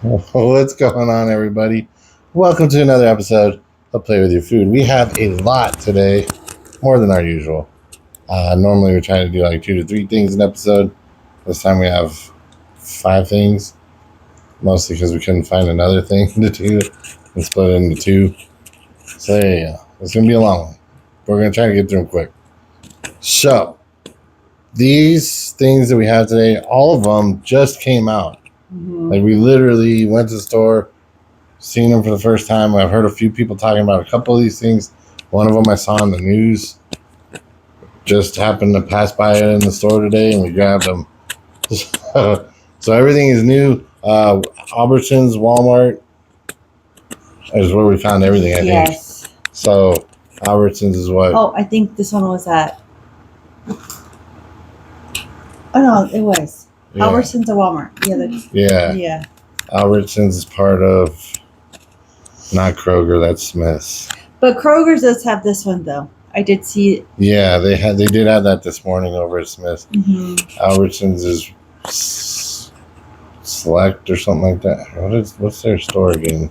What's going on, everybody? Welcome to another episode of Play With Your Food. We have a lot today, more than our usual. Normally, we try to do like 2 to 3 things an episode. This time, we have 5 things, mostly because we couldn't find another thing to do and split it into 2. So, there you go. It's going to be a long one. We're going to try to get through them quick. So, these things that we have today, all of them just came out. Like, we literally went to the store, seen them for the first time. I've heard a few people talking about a couple of these things. One of them I saw in the news. Just happened to pass by it in the store today, and we grabbed them. So everything is new. Albertsons, Walmart is where we found everything, I think. Yes. So Albertsons is what? Oh, I think this one was at... Oh, no, it was. Yeah. Albertsons or Walmart. Yeah. Albertsons is part of, not Kroger, that's Smith's. But Kroger's does have this one, though. I did see it. Yeah, they did have that this morning over at Smith's. Mm-hmm. Albertsons is Select or something like that. What's their store again?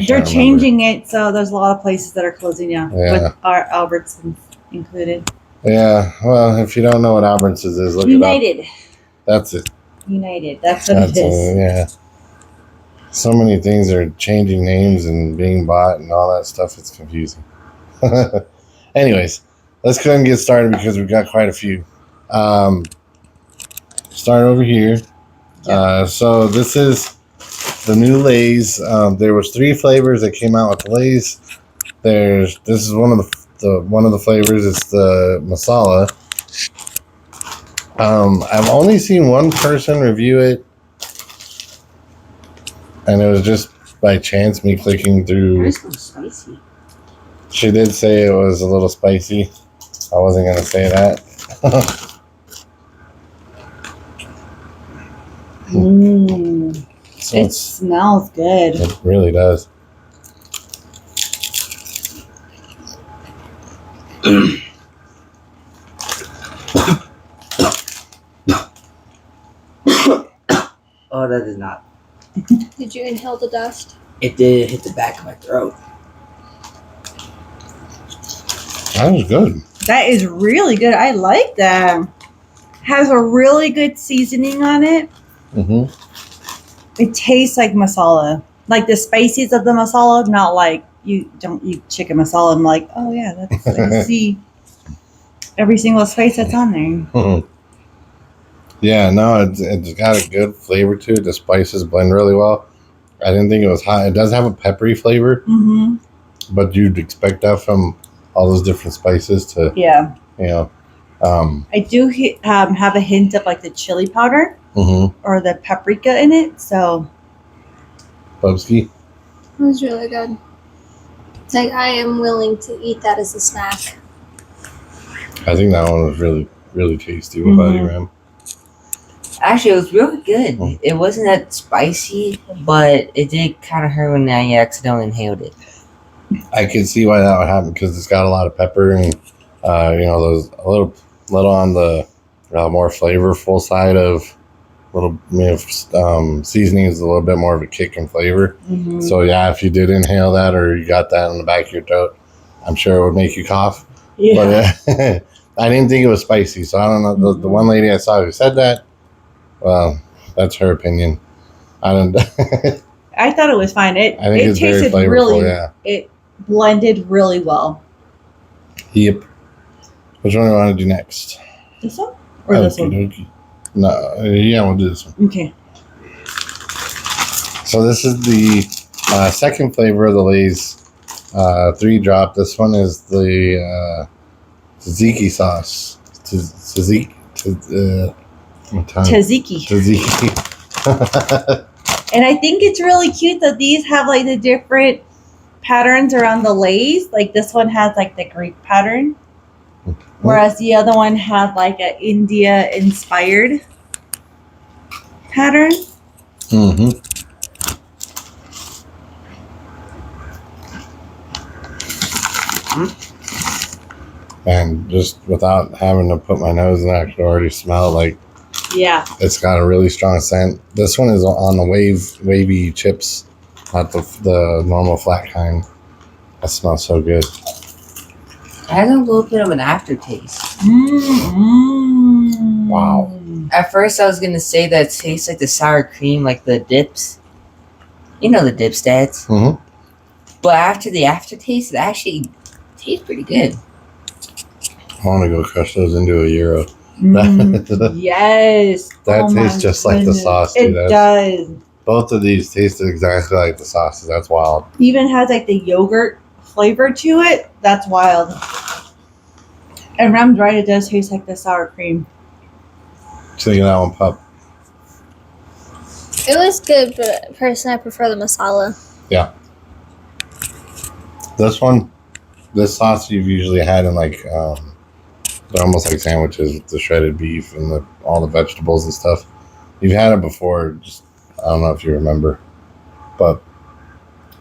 They're changing it, so there's a lot of places that are closing down, with our Albertsons included. Yeah, well, if you don't know what Albertsons is, look United. it up. That's it. United. That's what it is. Yeah. So many things are changing names and being bought and all that stuff. It's confusing. Anyways, let's go ahead and get started because we've got quite a few. Start over here. Yeah. So this is the new Lay's. There was 3 flavors that came out with the Lay's. This is one of the flavors. It's the masala. I've only seen one person review it, and it was just by chance me clicking through. It's spicy. She did say it was a little spicy. I wasn't gonna say that. So it smells good. It really does. Oh, that did not. Did you inhale the dust? It did hit the back of my throat. That was good. That is really good. I like that. Has a really good seasoning on it. Mm-hmm. It tastes like masala. Like the spices of the masala, not like you don't eat chicken masala. I'm like, oh yeah, that's I see every single spice that's on there. Yeah, no, it's got a good flavor to it. The spices blend really well. I didn't think it was hot. It does have a peppery flavor, but you'd expect that from all those different spices to, yeah. You know. I do have a hint of like the chili powder or the paprika in it. So, Bubsky. It was really good. It's like I am willing to eat that as a snack. I think that one was really, really tasty. What about you, Ram? Actually, it was really good. It wasn't that spicy, but it did kind of hurt when I accidentally inhaled it. I can see why that would happen because it's got a lot of pepper and those a little on the more flavorful side of seasoning is a little bit more of a kick and flavor. So yeah, if you did inhale that or you got that in the back of your throat, I'm sure it would make you cough. yeah. But I didn't think it was spicy, so I don't know. The one lady I saw who said that, well, that's her opinion. I don't. I thought it was fine. I think it's very flavorful. Really, yeah. It blended really well. Yep. Which one do you want to do next? This one or this one? Okey-dokey. No, yeah, we'll do this one. Okay. So this is the second flavor of the Lay's 3-drop. This one is the tzatziki sauce. Tzatziki. And I think it's really cute that these have like the different patterns around the Lay's. Like this one has like the Greek pattern, whereas the other one has like an India inspired pattern. And just without having to put my nose in, I could already smell like Yeah. It's got a really strong scent. This one is on the wavy chips, not the normal flat kind. That smells so good. It has a little bit of an aftertaste. Wow. At first, I was gonna say that it tastes like the sour cream, like the dips. You know the dip stats. Mm-hmm. But after the aftertaste, it actually tastes pretty good. I want to go crush those into a euro. Yes. That Oh my tastes just like the goodness. sauce, It dude. does. Both of these taste exactly like the sauces. That's wild. Even has like the yogurt flavor to it. That's wild. And when I'm dried, it does taste like the sour cream. So you that one, pup. It was good, but personally, I prefer the masala. This sauce you've usually had in like they're almost like sandwiches with the shredded beef and all the vegetables and stuff. You've had it before. Just I don't know if you remember, but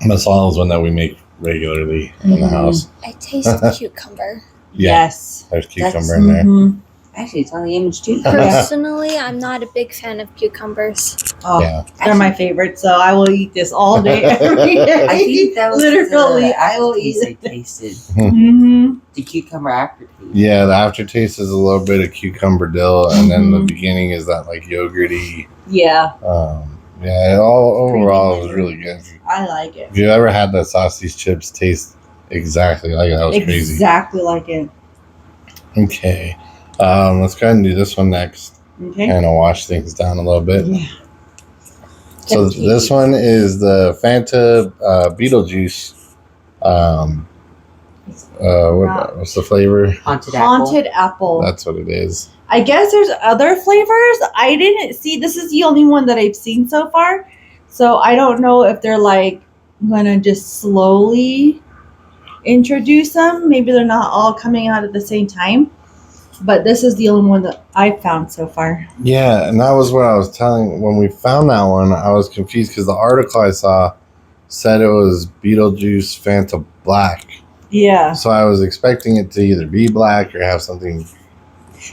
masala is one that we make regularly in the house. I taste cucumber. Yeah, Yes. there's cucumber That's- in there. Mhm. Actually, it's on the image too. Personally, I'm not a big fan of cucumbers. Oh, Yeah, they're my favorite, so I will eat this all day, every day. I think that was literally. the I will aftertaste eat I it. tasted. Mm-hmm. The cucumber aftertaste. yeah. The aftertaste is a little bit of cucumber dill, and then the beginning is that like yogurty. Yeah, Yeah, overall it was really good. I like it. If you ever had that sauce, these chips taste exactly like it. That was crazy. Exactly like it. Okay, let's go ahead and do this one next. Okay. Kind of wash things down a little bit. Yeah. So Temptation. this one is the Fanta Beetlejuice. What's the flavor? Haunted apple. Haunted apple. That's what it is. I guess there's other flavors. I didn't see. This is the only one that I've seen so far. So I don't know if they're like gonna just slowly introduce them. Maybe they're not all coming out at the same time. But this is the only one that I've found so far. Yeah, and that was what I was telling. When we found that one, I was confused because the article I saw said it was Beetlejuice Fanta Black. Yeah. So I was expecting it to either be black or have something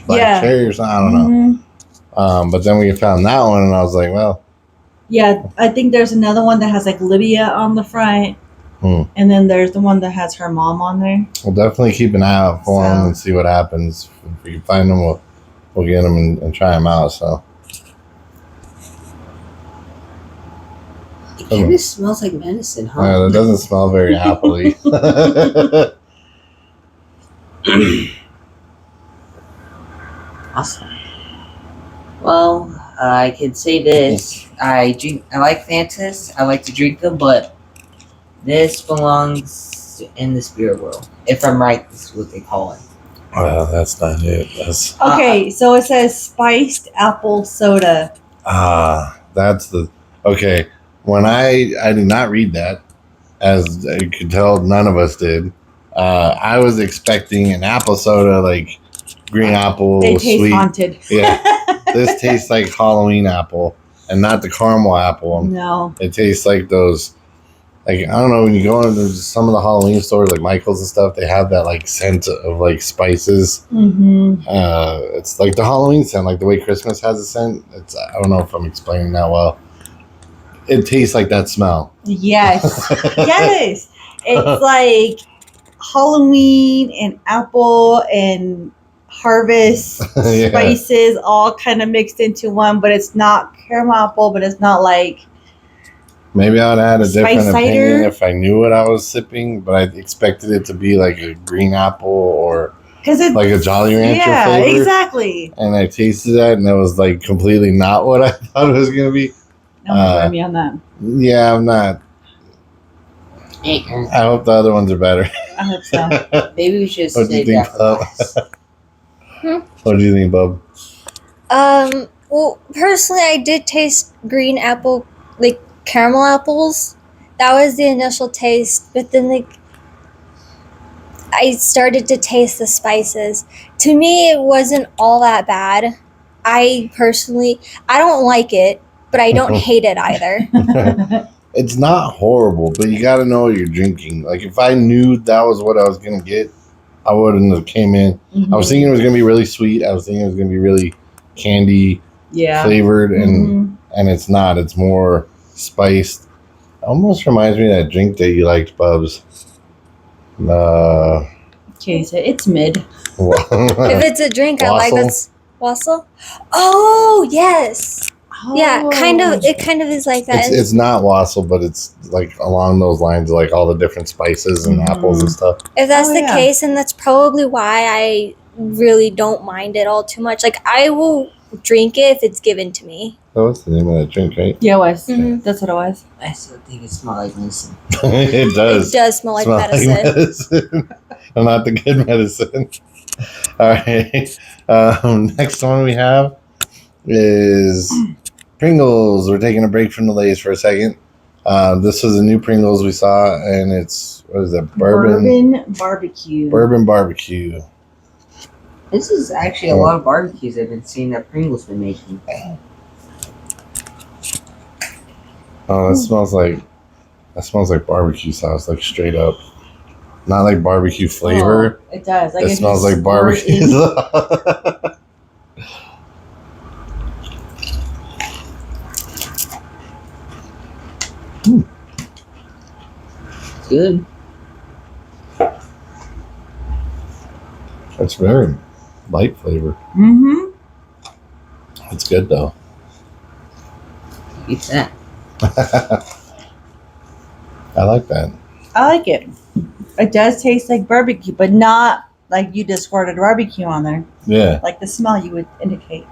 black Yeah. cherry or something. I don't know. Mhm. But then we found that one, and I was like, well, Yeah, I think there's another one that has like Lydia on the front. And then there's the one that has her mom on there. we'll definitely keep an eye out for them So- and see what happens. If we can find them, we'll get them and try them out. So It kind of smells like medicine, huh? that doesn't smell very happily. Awesome. Well, I can say this: I like Fantas. I like to drink them, but this belongs in the spirit world. If I'm right, this is what they call it. Well, that's not it. That's Okay, so it says spiced apple soda. that's the okay. When I did not read that, as you could tell, none of us did. I was expecting an apple soda, like green apple, They taste sweet. haunted. Yeah, this tastes like Halloween apple, and not the caramel apple. No. It tastes like those. Like, I don't know, when you go into some of the Halloween stores, like Michael's and stuff, they have that like scent of like spices. Mm-hmm. It's like the Halloween scent, like the way Christmas has a scent. I don't know if I'm explaining that well. It tastes like that smell. Yes. Yes. It's like Halloween and apple and harvest Yeah. spices all kind of mixed into one, but it's not caramel apple, but it's not like Maybe I would have had a different Spice opinion cider? if I knew what I was sipping, but I expected it to be like a green apple or because it's like a Jolly Rancher yeah, flavor. exactly. And I tasted that, and it was like completely not what I thought it was gonna be. Don't remind me on that. Yeah, I'm not. I hope the other ones are better. I hope so. Maybe we should What do you save think, that for Bub? last. What do you think, Bub? Well, personally, I did taste green apple, like caramel apples. That was the initial taste, but then like I started to taste the spices. To me, it wasn't all that bad. I don't like it, but I don't hate it either. It's not horrible, but you got to know what you're drinking. Like, if I knew that was what I was gonna get, I wouldn't have came in. I was thinking it was gonna be really sweet. I was thinking it was gonna be really candy, Yeah. flavored, Mhm. and it's not. It's more spiced. Almost reminds me of that drink that you liked, Bubs. Okay, so it's mid. If it's a drink, I like Wassail? that's wassail. Oh yes, yeah, kind of. Oh. It kind of is like that. It's not wassail, but it's like along those lines, like all the different spices and apples and stuff. If that's Oh, the yeah. case, then that's probably why I really don't mind it all too much. Like I will drink it if it's given to me. Oh, what's the name of that drink, right? Yeah, it was. Mhm. That's what it was. I still think it smells like medicine. It does. It does smell like Smell medicine. medicine. And not the good medicine. All right. Next one we have is Pringles. We're taking a break from the Lay's for a second. This is a new Pringles we saw, and it's, what is it? Bourbon barbecue. Bourbon barbecue. This is actually a lot of barbecues I've been seeing that Pringles been making. Oh, it smells like barbecue sauce, like straight up. Not like barbecue flavor. Oh, it does. Like It if smells you like squirt barbecue in- sauce. It's good. It's very light flavor. Mhm. It's good though. Eat that. I like that. I like it. It does taste like barbecue, but not like you just squirted barbecue on there. Yeah, Like the smell you would indicate.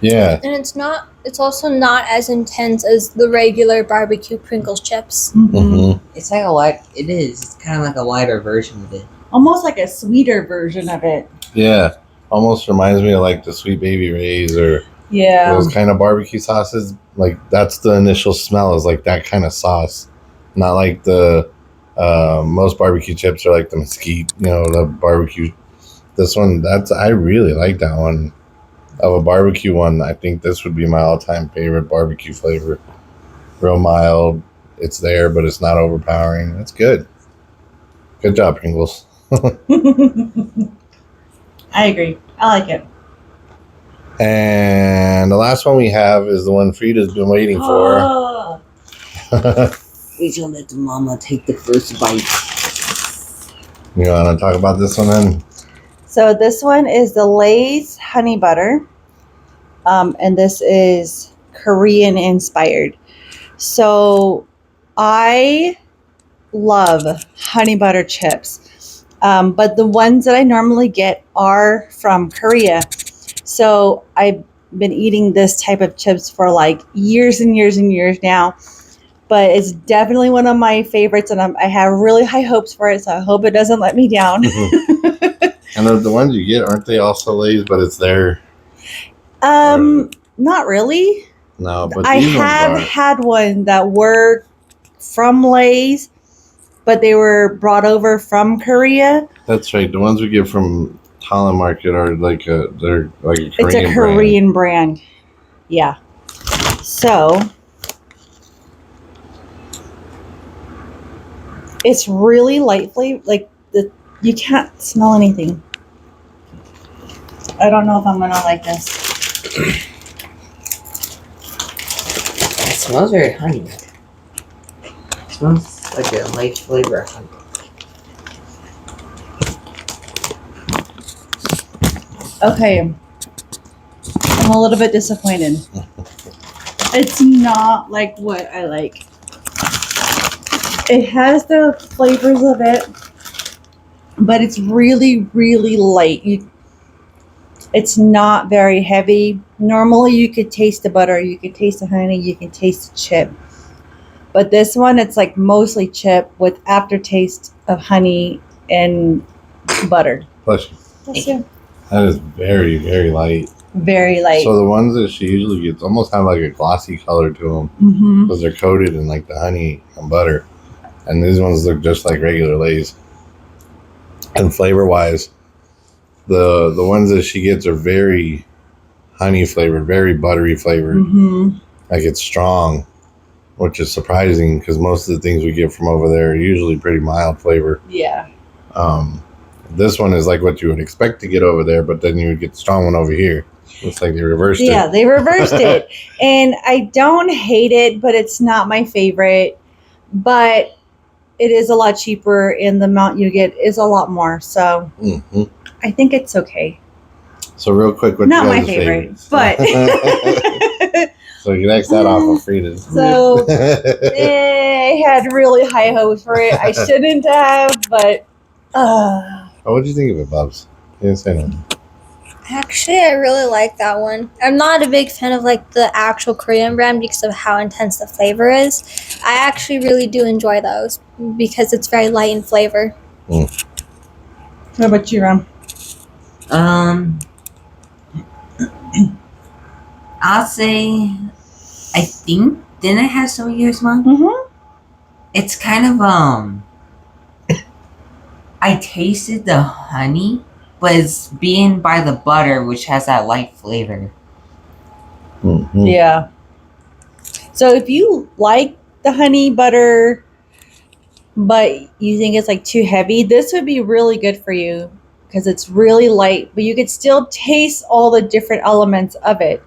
yeah. And it's also not as intense as the regular barbecue Pringles chips. hmm It's like a light. It is. It's kind of like a lighter version of it. Almost like a sweeter version of it. Yeah, almost reminds me of like the Sweet Baby Ray's or Yeah. those kind of barbecue sauces. Like that's the initial smell is like that kind of sauce, not like the most barbecue chips are like the mesquite, the barbecue. This one, I really like that one. Of a barbecue one, I think this would be my all-time favorite barbecue flavor. Real mild, it's there, but it's not overpowering. It's good. Good job, Pringles. I agree. I like it. And the last one we have is the one Freda's been waiting for. Oh. We should let the mama take the first bite. You want to talk about this one then? So this one is the Lay's honey butter, and this is Korean inspired. So I love honey butter chips, but the ones that I normally get are from Korea. So I've been eating this type of chips for like years and years and years now. But it's definitely one of my favorites, and I have really high hopes for it. So I hope it doesn't let me down. And the ones you get, aren't they also Lay's, but it's their... Not really. No, but I these have ones are. had one that were from Lay's, but they were brought over from Korea. That's right. The ones we get from Holland Market are like they're like a Korean It's a brand. Korean brand. Yeah. So it's really light flavor. Like you can't smell anything. I don't know if I'm gonna like this. It smells very honey. It smells like a light flavor of honey. Okay. I'm a little bit disappointed. It's not like what I like. It has the flavors of it, but it's really, really light. It's not very heavy. Normally you could taste the butter, you could taste the honey, you can taste the chip. But this one, it's like mostly chip with aftertaste of honey and butter. Bless you. That's it. That is very, very light. Very light. So the ones that she usually gets almost have like a glossy color to them Mm-hmm. because they're coated in like the honey and butter. And these ones look just like regular Lay's. And flavor wise, the ones that she gets are very honey flavored, very buttery flavored. Mm-hmm. Like it's strong, which is surprising because most of the things we get from over there are usually pretty mild flavor. Yeah. This one is like what you would expect to get over there, but then you would get the strong one over here. Looks like they reversed Yeah, it. they reversed it. And I don't hate it, but it's not my favorite. But it is a lot cheaper, and the amount you get is a lot more. So Mm-hmm. I think it's okay. So real quick, what Not you my guys' favorite, favorites? but So you can X that off of Freda's. So- I had really high hopes for it. I shouldn't have, but What did you think of it, Bubs? You didn't say nothing. Actually, I really like that one. I'm not a big fan of like the actual Korean brand because of how intense the flavor is. I actually really do enjoy those because it's very light in flavor. what about you, Ram? I'll say, I think, didn't I have some of yours, Mom? Mm-hmm. It's kind of, I tasted the honey, but it's being by the butter, which has that light flavor. Mm-hmm. Yeah. So if you like the honey butter, but you think it's like too heavy, this would be really good for you because it's really light, but you could still taste all the different elements of it.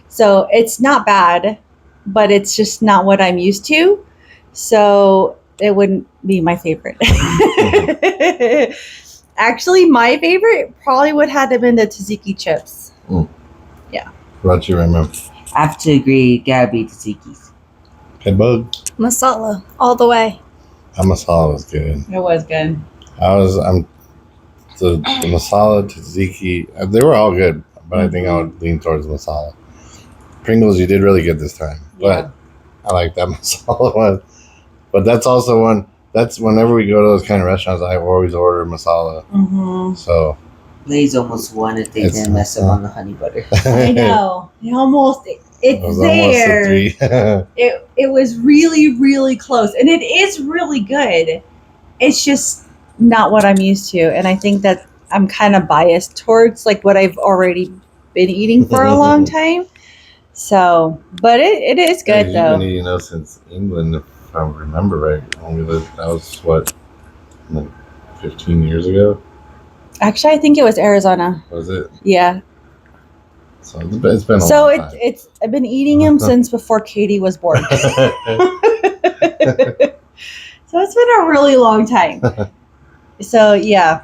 So it's not bad, but it's just not what I'm used to. So it wouldn't be my favorite. Actually, my favorite probably would have to been the tzatziki chips. What about you, Remember? I have to agree, gotta be tzatziki's. Hey, Bug. Masala, all the way. That masala was good. It was good. The masala, tzatziki, they were all good, but I think I would lean towards masala. Pringles, you did really good this time, but I like that masala one. But that's also one. That's whenever we go to those kind of restaurants, I always order masala. Mm-hmm. So Blaze almost won if they It's- didn't mess up on the honey butter. I know. It's It was almost a there. 3. It was really, really close. And it is really good. It's just not what I'm used to. And I think that I'm kind of biased towards like what I've already been eating for a long time. So, but it is good You've though. been eating those since England, if I remember right. When we lived, that was what, like 15 years ago. Actually, I think it was Arizona. Was it? Yeah. So it's been a So long time. it's I've been eating them since before Katie was born. So it's been a really long time. So yeah,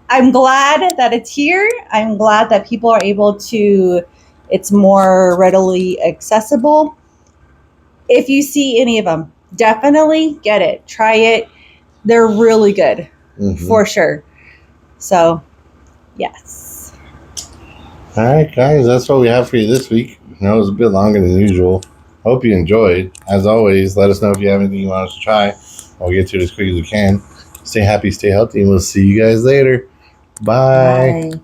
I'm glad that it's here. I'm glad that people are able to, it's more readily accessible. If you see any of them, definitely get it. Try it. They're really good Mhm. for sure. So yes. All right, guys, that's what we have for you this week. I know it was a bit longer than usual. Hope you enjoyed. As always, let us know if you have anything you want us to try. We'll get to it as quick as we can. Stay happy, stay healthy, and we'll see you guys later. Bye. Bye.